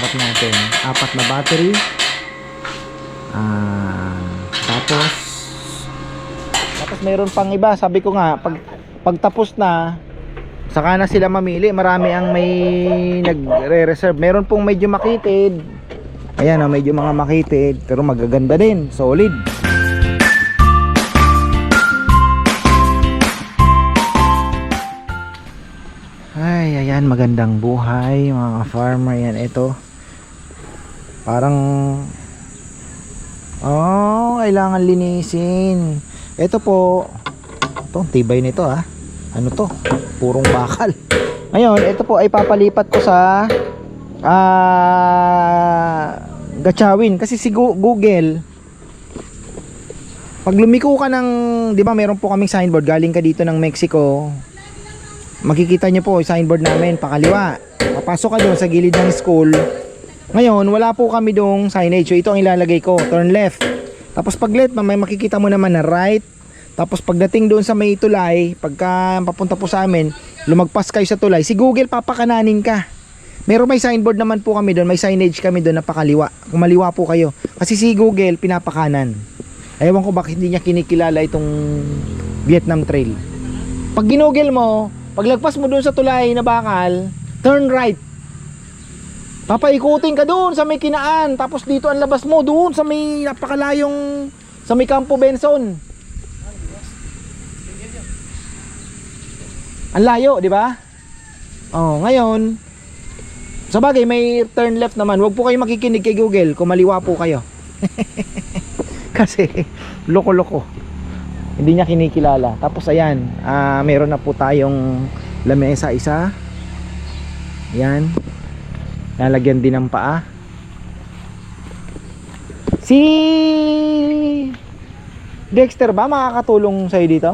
harap natin. 4 na battery. Tapos mayroon pang iba. Sabi ko nga, pagtapos na, saka na sila mamili. Marami ang may nagre-reserve. Meron pong medyo makitid. Ayan, medyo mga makitid, pero magaganda din, solid. Ay, ayan, magandang buhay mga farmer. Yan, ito parang kailangan linisin. Ito po, ito, tibay nito ano to, purong bakal. Ngayon, ito po ay papalipat ko sa Gatchawin. Kasi si Google, pag lumiko ka ng, di ba meron po kaming signboard, galing ka dito ng Mexico, makikita nyo po yung signboard namin pakaliwa. Papasok ka doon sa gilid ng school. Ngayon wala po kami doong signage, so ito ang ilalagay ko, turn left. Tapos pag left, may makikita mo naman na right. Tapos pagdating doon sa may tulay, pagka papunta po sa amin, lumagpas kayo sa tulay, si Google papakananin ka. Meron may signboard naman po kami doon, may signage kami doon na pakaliwa. Kumaliwa po kayo, kasi si Google pinapakanan. Ewan ko bakit hindi niya kinikilala itong Vietnam Trail. Pag ginugel mo, paglagpas mo doon sa tulay na bakal, turn right. Papaikutin ka doon sa may Kinaan. Tapos dito ang labas mo doon sa may napakalayong, sa may Campo Benson. Ang layo, di ba? Oh, ngayon, sa bagay may turn left naman. Huwag po kayo makikinig kay Google, kumaliwa po kayo. Kasi loko-loko. Hindi niya kinikilala. Tapos ayan, meron na po tayong lamesa isa. Ayan. Nalagyan din ng paa. Si Dexter ba makakatulong sa'yo dito?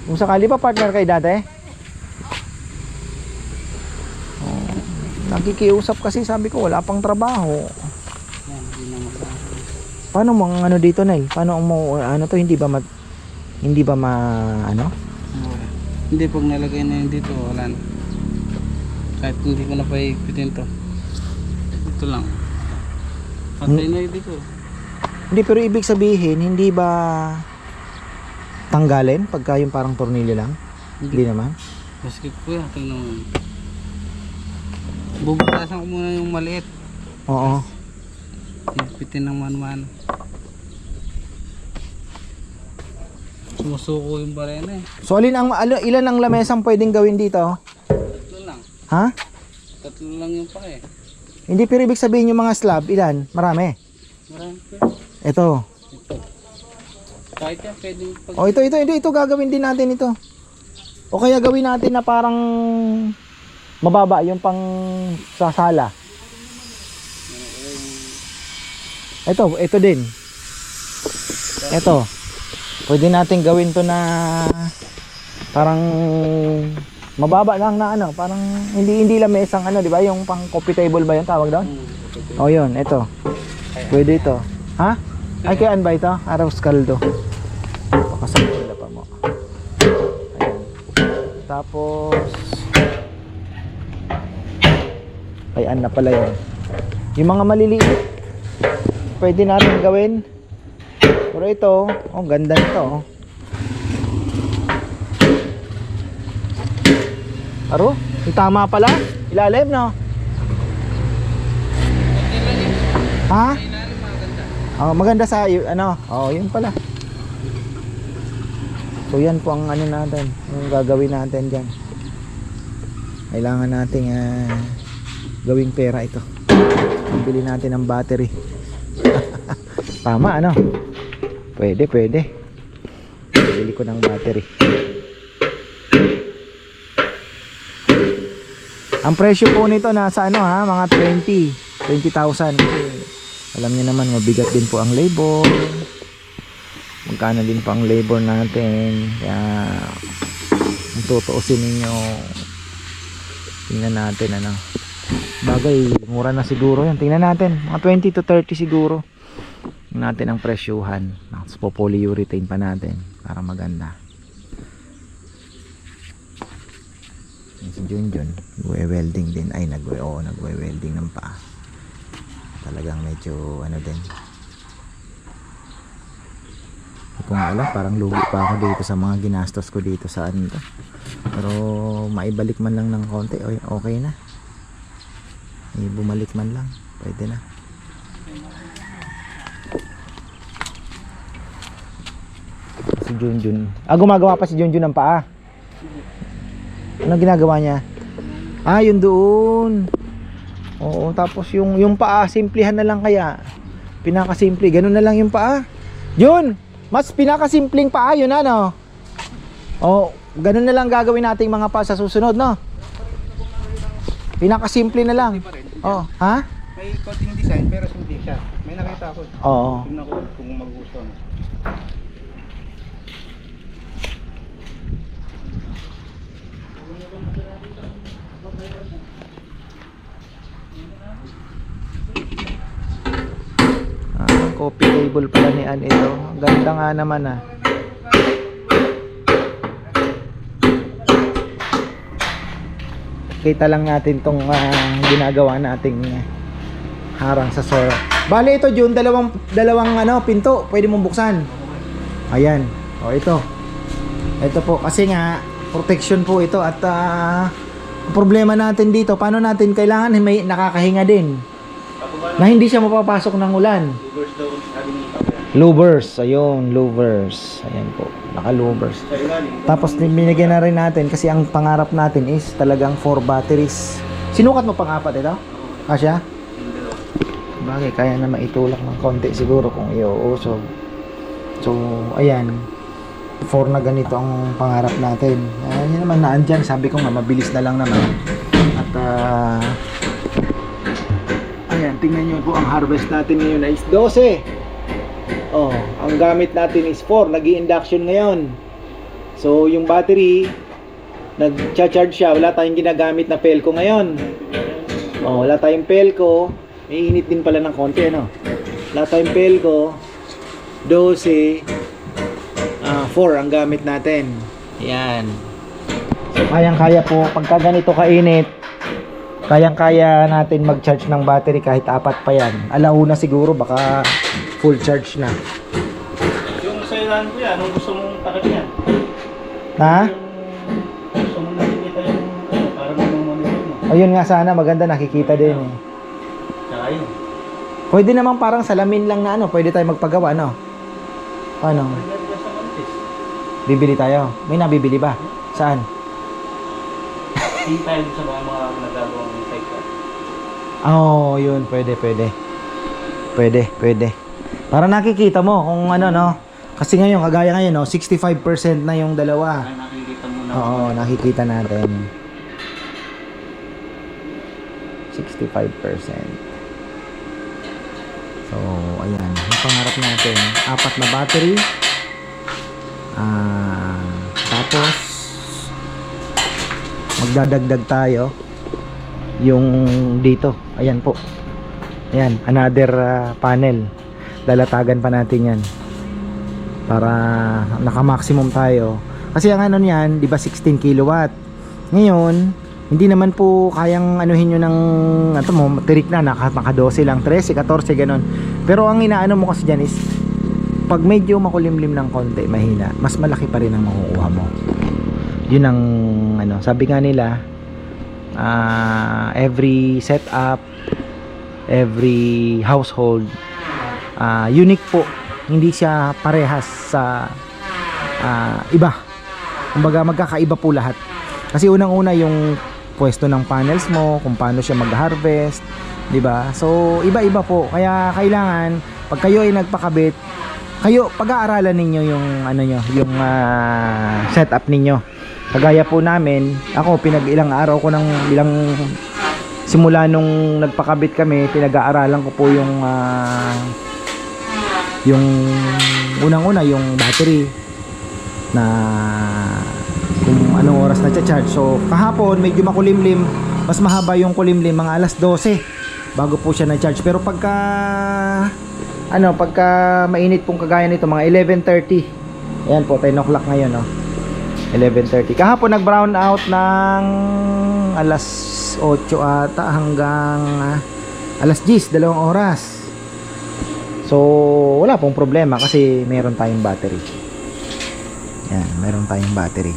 Kung sakali pa partner kayo dati? Nakikiusap kasi, sabi ko wala pang trabaho. Paano mo ang ano dito, Nay? Paano mo ano to, hindi ba ano? Hindi, pag nalagay na yun dito, wala na. Kahit hindi ko na paigpitin to. Ito lang. Patay na yun dito. Hindi, pero ibig sabihin, hindi ba tanggalin pagka yung parang tornilyo lang? Hindi naman. Basket ko yan. Tingnan mo. Bubutasan ko muna yung maliit. Oo. Igpitin ng mano-mano. Sumusuko yung barena eh. So ilan ang lamesang pwedeng gawin dito? 3 lang. Ha? 3 lang yung pake. Hindi, pero ibig sabihin yung mga slab, ilan? Marami. Marami pa. Ito. Kahit yan, pwedeng pag... O ito gagawin din natin ito. O kaya gawin natin na parang mababa yung pang sasala. Ito din. Ito. Pwede natin gawin to na parang mababa lang na ano, parang hindi lamesang ano, di ba? Yung pang coffee table ba 'yung tawag doon? O yun, ito. Pwede ito. Ha? Ay, kayaan ba ito? Araw kaldo. Pakasakila pa mo. Ayan. Tapos kayaan na pala yun. Yung mga maliliit, pwede natin gawin. Pero ito, oh, ganda nito. Aro, yung tama pala. Ilalim, no? Ha? Oh, maganda sa ano? Oh, yun pala. So yan po ang ano natin, yung gagawin natin diyan. Kailangan nating gawing pera ito. Bili natin ng battery. Tama, ano? Pwede. Bili ko ng battery. Ang presyo po nito nasa ano mga 20,000. Kasi alam niyo naman mabigat din po ang labor. Magkano din po ang labor natin. Kaya kung tutuusin ninyo, tingnan natin ano. Bagay, mura na siguro yan. Tingnan natin, mga 20 to 30 siguro. Tingnan natin ang presyuhan. So, polyurethane pa natin para maganda. Si Junjun, nagwe-welding din. Ay, nagwe-welding ng paa. talagang medyo ano din. Hindi ko nga alam, parang lugi pa ako dito sa mga ginastos ko dito sa ano to. Pero maibalik man lang ng konti, okay na. Bumalik man lang, pwede na. Si Junjun. Gumagawa pa si Junjun ng paa. Ano ginagawa niya? Yun doon. Oo, tapos yung paa, simplihan na lang kaya. Pinakasimple, ganun na lang yung paa. Yun, mas pinakasimpleng paa yun ano. Oh, ganun na lang gagawin nating mga paa sa susunod, no? Pinakasimple na lang. Oh, ha? May konting design pero hindi siya. May nakita ko. Oo. Tingnan ko kung magustuhan. Coffee table pala ni Ann ito. Ganda nga naman Kita lang natin tong ginagawa nating harang sa soro. Bale ito Jun, dalawang pinto, pwede mong buksan. Ayan. Ito. Ito po kasi nga protection po ito at problema natin dito, paano natin kailangan may nakakahinga din. Na hindi siya mapapasok ng ulan. Louvers, ayun, louvers. Ayan po, naka-louvers. Tapos binigyan na rin natin kasi ang pangarap natin is talagang 4 batteries. Sinukat mo pang-apat ito? Kasya? Bagay, kaya na maitulak ng konti siguro kung iuusog. So, ayan. 4 na ganito ang pangarap natin. Ayan naman naandyan. Sabi ko nga, mabilis na lang naman. At, ayan, tingnan nyo po ang harvest natin ngayon is 12. Ang gamit natin is 4. Nag-i-induction ngayon. So, yung battery, nag-charge siya. Wala tayong ginagamit na Pelco ngayon. Wala tayong Pelco. May init din pala ng konti, ano? Wala tayong Pelco. 12. 4 ang gamit natin. Ayan. So, kayang-kaya po. Pagka ganito kainit, kayang-kaya natin mag-charge ng battery kahit 4 pa yan. Alauna siguro, baka full charge na. Yung sa ilan ko yan, anong gusto mong takip yan? Ha? Gusto mong nakikita yung parang yung monitor mo. Ayun nga sana, maganda nakikita din eh. Tsaka yun. Pwede naman parang salamin lang na pwede tayo magpagawa, no? Ano? Bibili tayo. May nabibili ba? Saan? Hindi tayo sa mga nagagawang type. Yun. Pwede. Para nakikita mo kung ano, no? Kasi ngayon, kagaya ngayon, no? 65% na yung dalawa. Nakikita mo na. Oo, nakikita natin. 65%. So, ayan. Yung pangarap natin, 4 na battery. Tapos magdadagdag tayo yung dito. Ayan po. Ayan, another panel. Lalatagan pa natin yan para naka-maximum tayo. Kasi ang ano niyan, 'di ba 16 kilowatt. Ngayon, hindi naman po kayang anuhin nyo ng tirik na naka 12 lang, 13, 14 ganun. Pero ang inaano mo kasi dyan is pag medyo makulimlim ng konti, mahina, mas malaki pa rin ang makukuha mo. Yun ang sabi nga nila, every setup, every household, unique po. Hindi siya parehas sa iba. Kumbaga magkakaiba po lahat. Kasi unang-una yung pwesto ng panels mo, kung paano siya mag-harvest, 'di ba? So iba-iba po. Kaya kailangan pag kayo ay nagpakabit, kayo pag-aaralan ninyo yung yung setup ninyo. Kagaya po namin, ako ilang araw ko simula nung nagpakabit kami, pinag-aaralan ko po yung unang-una yung battery na kung anong oras na charge. So kahapon medyo makulimlim, mas mahaba yung kulimlim, mga alas 12 bago po siya na-charge. Pero pagka mainit pong kagaya nito, mga 11:30. Ayan po, 10 o'clock ngayon, no? 11:30. Kahapon nag-brown out ng alas 8 ata hanggang Alas 10, 2 oras. So, wala pong problema kasi meron tayong battery. Yan, meron tayong battery.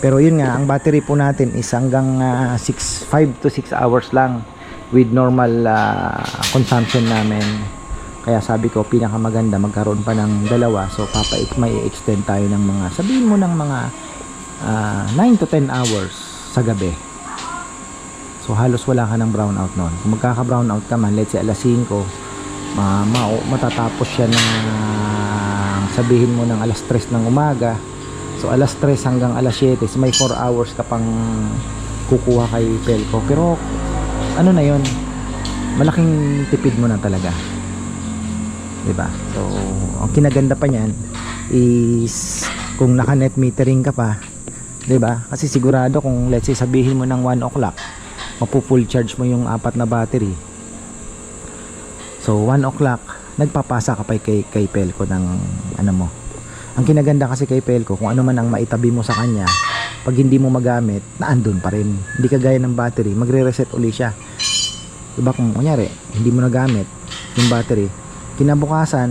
Pero yun nga, ang battery po natin is hanggang 5 to 6 hours lang with normal consumption namin. Kaya sabi ko, pinakamaganda magkaroon pa ng dalawa. So, may extend tayo ng mga, sabihin mo ng mga 9 to 10 hours sa gabi. So, halos wala ka ng brownout noon. Kung magkaka-brownout ka man, let's say alas 5, matatapos siya ng sabihin mo ng alas 3 ng umaga. So alas 3 hanggang alas 7, so may 4 hours ka pang kukuha kay Pelco. Pero ano na yon, malaking tipid mo na talaga, diba? So ang kinaganda pa niyan is kung naka net metering ka pa, diba? Kasi sigurado kung let's say sabihin mo ng 1 o'clock mapu-full charge mo yung 4 na battery. So 1 o'clock nagpapasa ka pa kay Pelco ng ano mo. Ang kinaganda kasi kay Pelco, kung ano man ang maitabi mo sa kanya, pag hindi mo magamit, naandun pa rin. Hindi kagaya ng battery, magre-reset uli siya. Diba kung kunyari, hindi mo nagamit yung battery, kinabukasan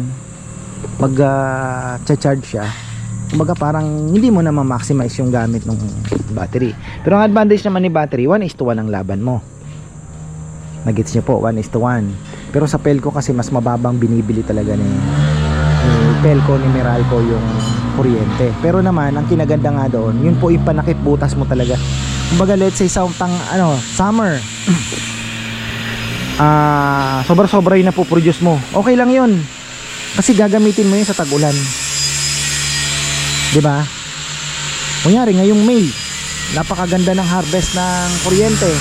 mag-charge siya, kumbaga parang hindi mo na ma-maximize yung gamit ng battery. Pero ang advantage naman ni battery, 1:1 ang laban mo. Nagets niyo po, 1:1. Pero sa Pelco kasi mas mababang binibili talaga ni Pelco, ni Meralco yung kuryente. Pero naman ang kinaganda nga doon, yun po yung panakip butas mo talaga. Kumbaga let's say sa summer, sobra-sobra yung napoproduce mo, okay lang yun kasi gagamitin mo yun sa tag-ulan, diba? Kunyari ngayong May, napakaganda ng harvest ng kuryente.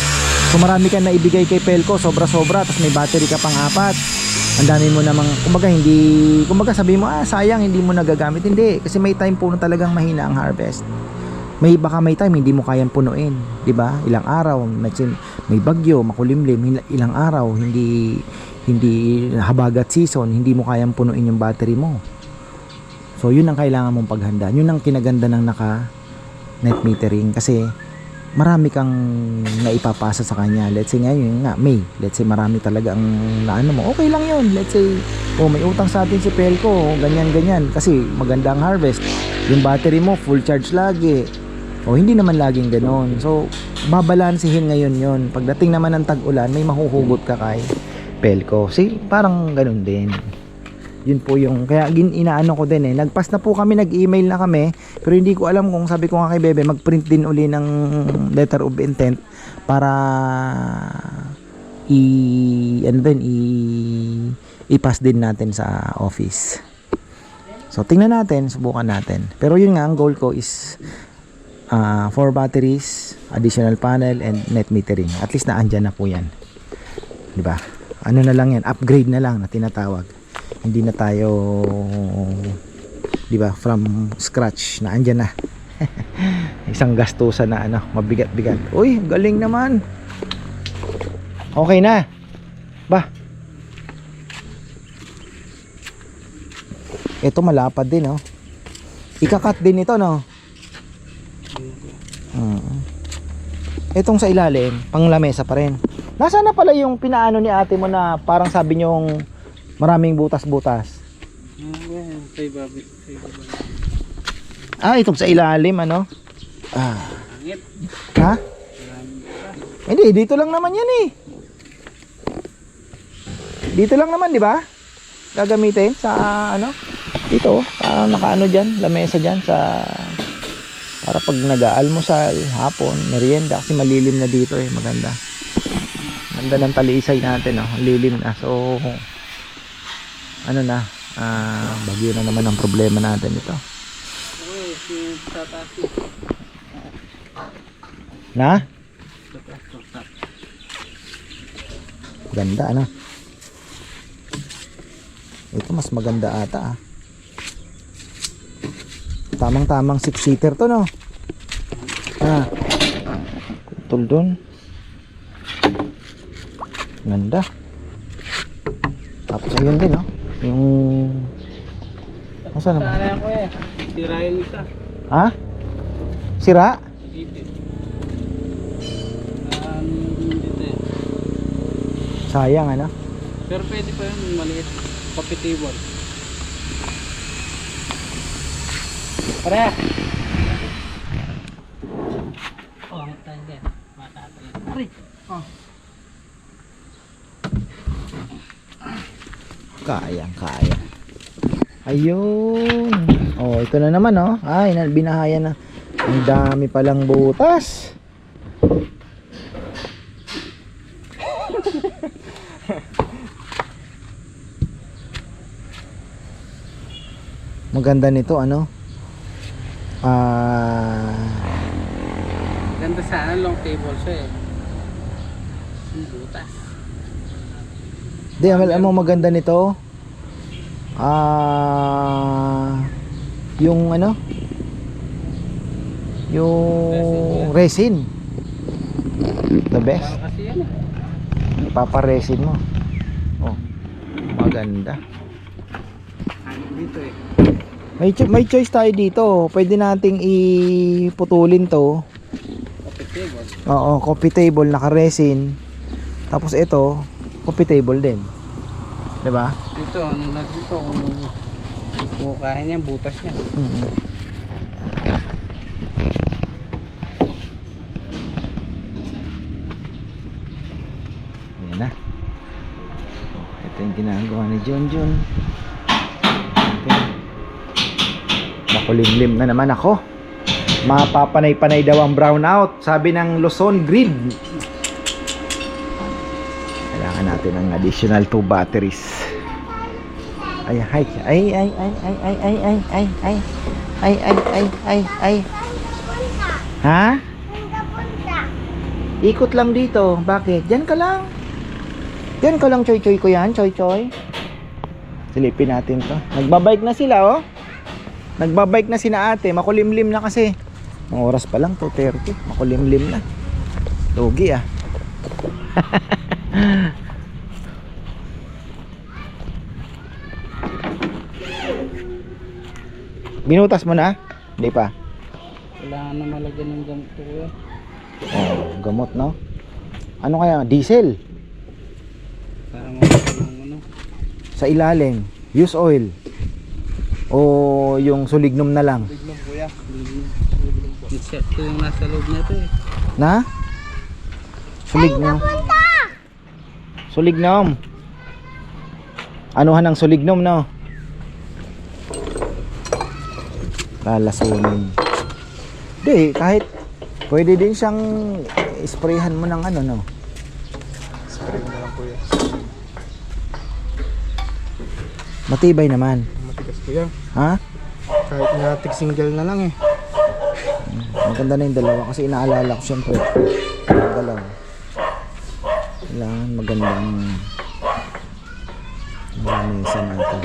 So marami ka na ibigay kay Pelco, sobra-sobra, tapos may battery ka pang 4. Ang dami mo namang, kumbaga sabi mo, sayang hindi mo nagagamit. Hindi, kasi may time po na talagang mahina ang harvest. Baka may time hindi mo kayang punuin, di ba? Ilang araw, may bagyo, makulimlim, ilang araw, hindi habagat season, hindi mo kayang punuin yung battery mo. So yun ang kailangan mong paghanda. Yun ang kinaganda ng naka net metering, kasi marami kang naipapasa sa kanya. Let's say ngayon nga May, let's say marami talaga ang naano mo, okay lang yun. Let's say may utang sa atin si Pelco, ganyan kasi maganda ang harvest, yung battery mo full charge lagi, hindi naman laging ganon. So babalansihin ngayon yun. Pagdating naman ng tag-ulan, may mahuhugot ka kay Pelco. Parang ganon din. Yun po yung, kaya inaano ko din nagpass na po kami, nag-email na kami, pero hindi ko alam kung, sabi ko nga kay Bebe, mag-print din uli ng letter of intent para i-pass din natin sa office. So tingnan natin, subukan natin. Pero yun nga, ang goal ko is 4 batteries, additional panel, and net metering. At least naandyan na po yan, diba? Ano na lang yan, upgrade na lang na tinatawag. Hindi na tayo, di ba, from scratch, na andyan na. Isang gastusan na mabigat-bigat. Uy, galing naman. Okay na. Ba. Ito malapad din, oh. Ikakat din ito, no. Itong sa ilalim, pang lamesa pa rin. Nasaan na pala yung pinaano ni ate mo na parang sabi nyong maraming butas-butas? Itong sa ilalim, ano? Ha? Hindi, dito lang naman yan eh. Dito lang naman, di ba? Gagamitin sa dito, nakaano dyan, lamesa dyan para pag nag-aalmusal, hapon, merienda, kasi malilim na dito maganda. Ganda ng talisay natin, lilim na. So bagyo na naman ang problema natin ito. Na? Ganda, ito mas maganda ata, tamang-tamang 6-seater to, no? Putol dun. Ganda. Tapos ayun din, yung saan naman? Sira yung isa. Ha? Sira? Dito. Sayang ano. Pero pwede pa yun, maliit. Coffee table. Pare! Oh, ang tayo din. Matatayin. Pare! Oh. Kaya. Ayun. Oh, ito na naman oh. Ay, binahayan na. Ang dami palang butas. Maganda nito ano? Ganda sana long table siya eh. Yung butas. Di, alam mo maganda nito. Yung ano? Yung resin. The best. Parang kasi yan eh. Paparesin mo. Oh. Maganda. Dito eh. May choice tayo dito. Pwede nating iputulin to. Coffee table. Oo, coffee table naka-resin. Tapos ito, coffee table din. 'Di ba? Dito, ano na dito kung kaya niya, butas niya. Ayan na. Ito yung ginagawa ni Junjun. Makulimlim na naman ako. Mapapanay-panay daw ang brownout. Sabi ng Luzon Grid. Kailangan natin ng additional 2 batteries. Ay. Ha? Ikot lang dito. Bakit? Diyan ka lang. Diyan ka lang, choy-choy ko yan. Choy-choy. Silipin natin to. Nagbabike na sila, oh. Nagbabike na sina ate. Makulimlim na kasi. Ang oras pa lang, 2:30. Makulimlim na. Lugi, ah. Binutas mo na? Hindi pa. Kailangan na malagyan ng gamot ko eh. Oh, gamot, no? Ano kaya? Diesel? Para makapal ng ano. Sa ilalim. Use oil. O yung sulignum na lang. Biglang kuya. Ito yung nasa loob nito eh. Na? Sulignum. Sulignum. Anuhan ang sulignum, no? Lalasunin. Di, kahit pwede din siyang sprayhan mo ng ano, no? Spray mo na lang kuya. Matibay naman. Matigas kuya. Ha? Kahit na tig-single na lang eh. Maganda na yung dalawa kasi inaalala ko siyempre. Yung dalawa. Kailangan magandang lamesa natin.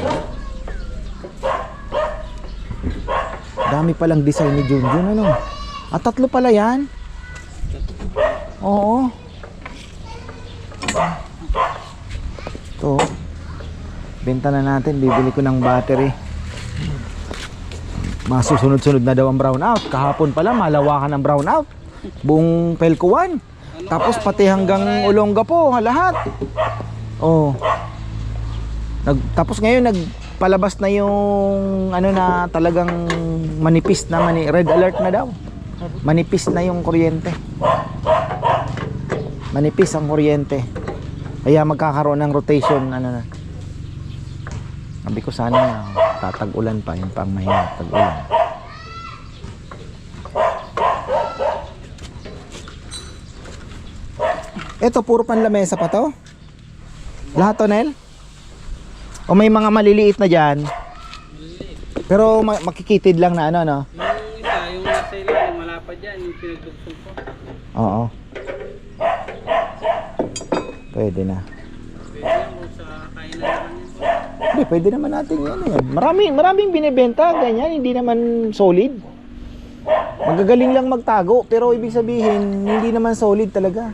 Dami palang design ni Junjun, ano? At 3 pala yan? Oo. Ito. Benta na natin. Bibili ko ng battery. Masusunod-sunod na daw ang brownout. Kahapon pala malawakan ang brownout. Buong Pelcoan. Tapos pati hanggang Olongapo, lahat. Oh. Tapos ngayon nagpalabas na yung ano na talagang manipis na red alert na daw. Manipis na yung kuryente. Manipis ang kuryente. Kaya magkakaroon ng rotation ano na. Sabi ko sana tatag-ulan pa, yung pang mahirap tag-ulan. Ito puro panlamesa pa to? Lahat to, Nel? O may mga maliliit na dyan? Pero makikitid lang na ano, no? Yung isa, yung nasa ilalim, malapad dyan, yung pinagdugsong ko. Oo. Pwede na. Pwede yan kung sa kainan naman yun. Hindi, pwede naman natin yan. Maraming binibenta, ganyan, hindi naman solid. Magagaling lang magtago, pero ibig sabihin, hindi naman solid talaga.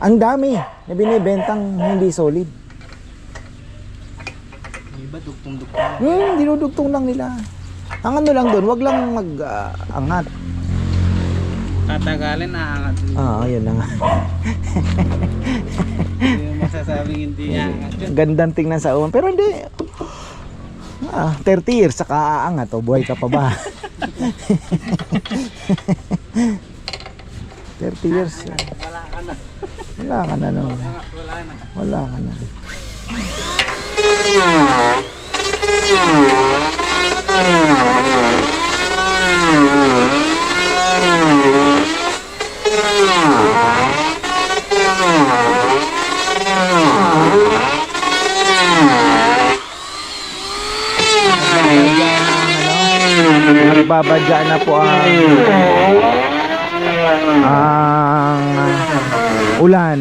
Ang dami na binibentang hindi solid. Iba, dugtong-dugtong. Dinudugtong lang nila. Ang ano lang doon, wag lang mag-angat. Tatagalin, aangat. Yun na nga. Yung masasabing hindi angat yun. Gandang tingnan sa uwan. Pero hindi. 30 years saka aangat. O, buhay ka pa ba? 30 years. Wala ka na. Wala ka na. No. Wala na. Wala ka na. Nagbabadya na po ang ulan.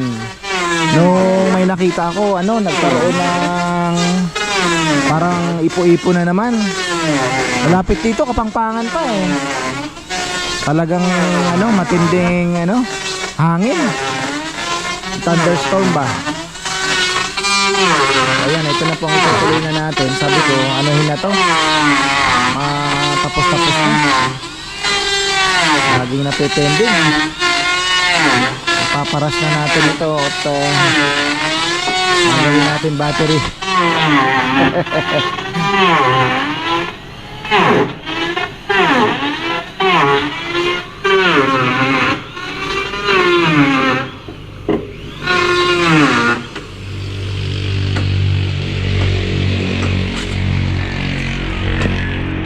Nung may nakita ako, nagkaroon ng parang ipo-ipo na naman. Malapit dito, Kapampangan pa eh. Talagang matinding hangin. Thunderstorm ba? Ayan, ito na po ang itutuloy na natin. Sabi ko, anuhin na to. Tapos-tapos na. Laging napetending. Paparas na natin ito at gawin natin battery.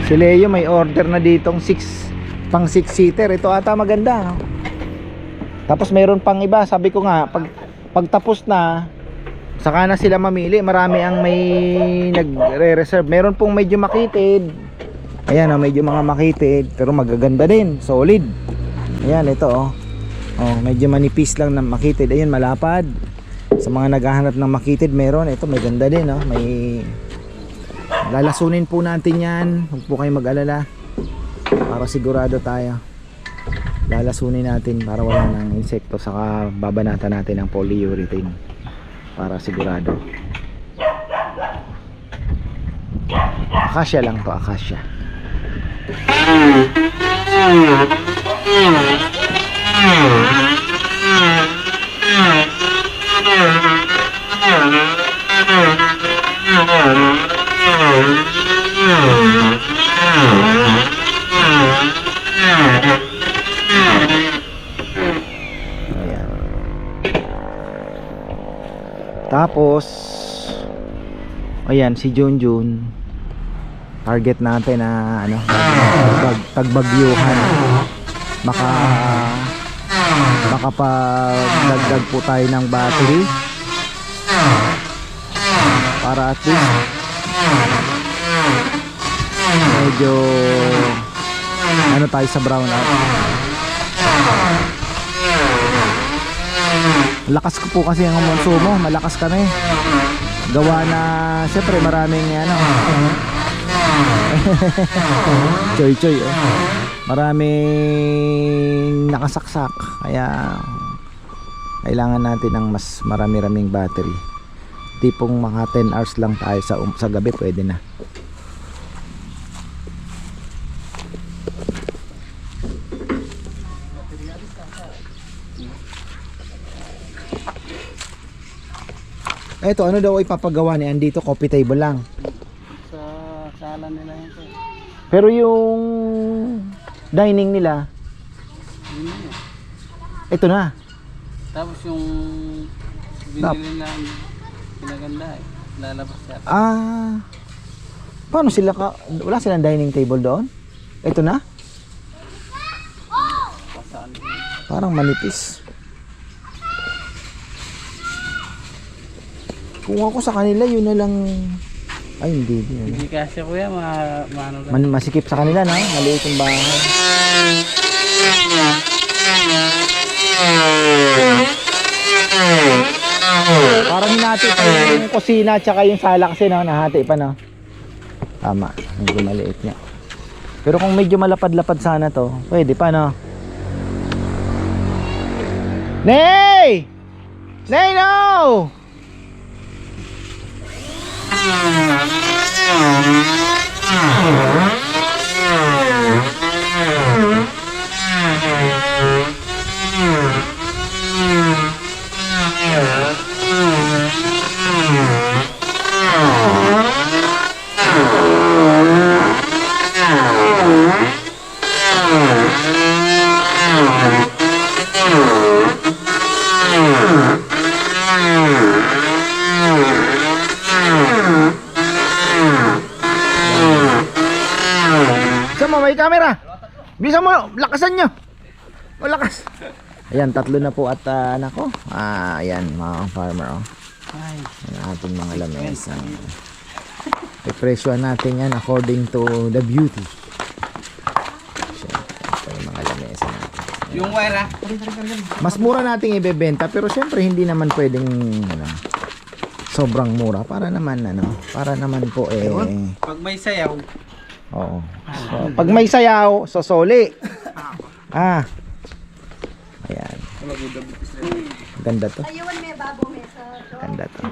Si Leo may order na ditong pang 6 seater. Ito ata maganda. Tapos mayroon pang iba. Sabi ko nga pagtapos na saka na sila mamili. Marami ang may nagre-reserve. Meron pong medyo makitid. Ayan medyo mga makitid pero magaganda din. Solid. Ayan ito medyo manipis lang na makitid. Ayun malapad. Sa mga naghahanap ng makitid meron. Ito may ganda din may lalasunin po natin yan. Huwag po kayong mag-alala para sigurado tayo. Lalasunin natin para wala ng insekto. Saka babanatan natin ang polyurethane para sigurado. Akasya lang to, akasya. Ayan. Tapos ayan si Junjun, target natin na tagbagyuhan. Makapagdagdag po tayo ng battery para at least medyo tayo sa brown out. Lakas ko po kasi ang konsumo, malakas kami. Gawa na syempre maraming choy maraming nakasaksak, kaya kailangan natin ng mas marami-raming battery. Tipong mga 10 hours lang tayo sa gabi pwede na. Eto, ano daw ipapagawa ni andito? Coffee table lang. Sa sala nila yun sir. Pero yung dining nila, Yun yun. ito na. Tapos yung binili na pinaganda lalabas siya. Paano sila wala silang dining table doon? Ito na? Pasaan. Parang manipis. Kung ako sa kanila, yun na lang. Ay, hindi. Hindi kasi kuya, maano lang. Masikip sa kanila, na? Maliit yung bahay. Parang hinati pa yung kusina tsaka yung sala kasi, no? Nahati pa, no? Tama. Medyo maliit niya. Pero kung medyo malapad-lapad sana to, pwede pa, no? Nay! Nay, no! Bisa mo, lakasan nyo. Malakas. Ayan, tatlo na po at anak ko. Ayan, mga farmer. Oh. Ay. Ang ating mga lamesa. Ipresyohan natin yan according to the beauty. Ito yung mga lamesa natin. Yung wire ah. Mas mura nating ibebenta pero syempre hindi naman pwedeng sobrang mura para naman po Pag may sayaw. oo. So, pag may sayaw, sosoli. Ayan. Ganda to. Ganda to.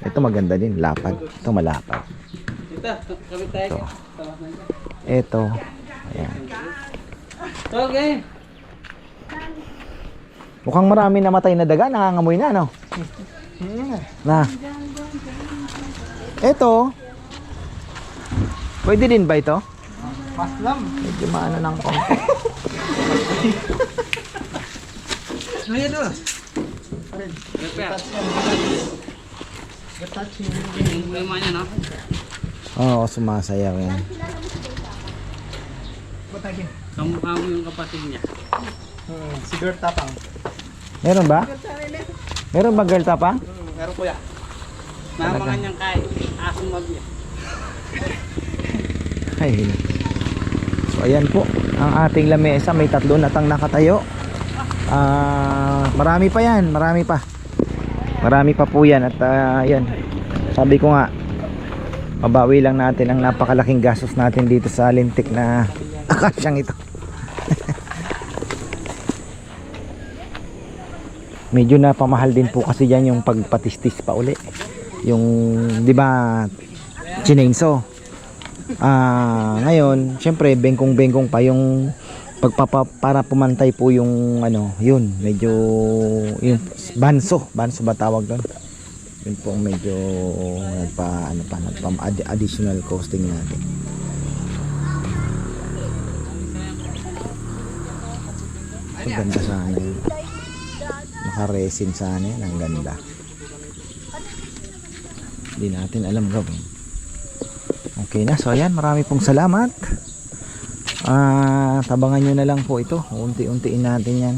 Ito maganda din, lapad. Ito malapad. Ito, kami tayo. Ito. Ayan. Okay. Mukhang marami namatay na daga, nangangamoy na, no? Na. Ito. Pwede din ba ito? Maslam. Medyo maano ng konti. Ano yan doon? Yung problema niya, no? Oo, sumasayaw yan. Kamukha mo yung kapatid niya. Si Gert Tapang. Meron ba? Meron ba girl tapang? Meron kuya. Namangan niyang kay asong mabiya. Ay. So ayan po, ang ating lamesa may 3 na tang nakatayo. Marami pa yan, marami pa. Marami pa po yan at yan. Sabi ko nga, mabawi lang natin ang napakalaking gastos natin dito sa lintik na akasyang ito. Medyo napamahal din po kasi diyan yung pagpatistis pa uli. Yung 'di ba chinenso. Ngayon, syempre bengkong-bengkong pa yung para pumantay po yung ano, yun, medyo yung banso ba tawag doon? Yun po medyo nagpa additional costing natin. Ganda sana yun. Naka-resin sana yun. Ang ganda. Hindi natin alam gawin. Okay na. So ayan. Marami pong salamat. Tabangan nyo na lang po ito. Unti-untiin natin yan.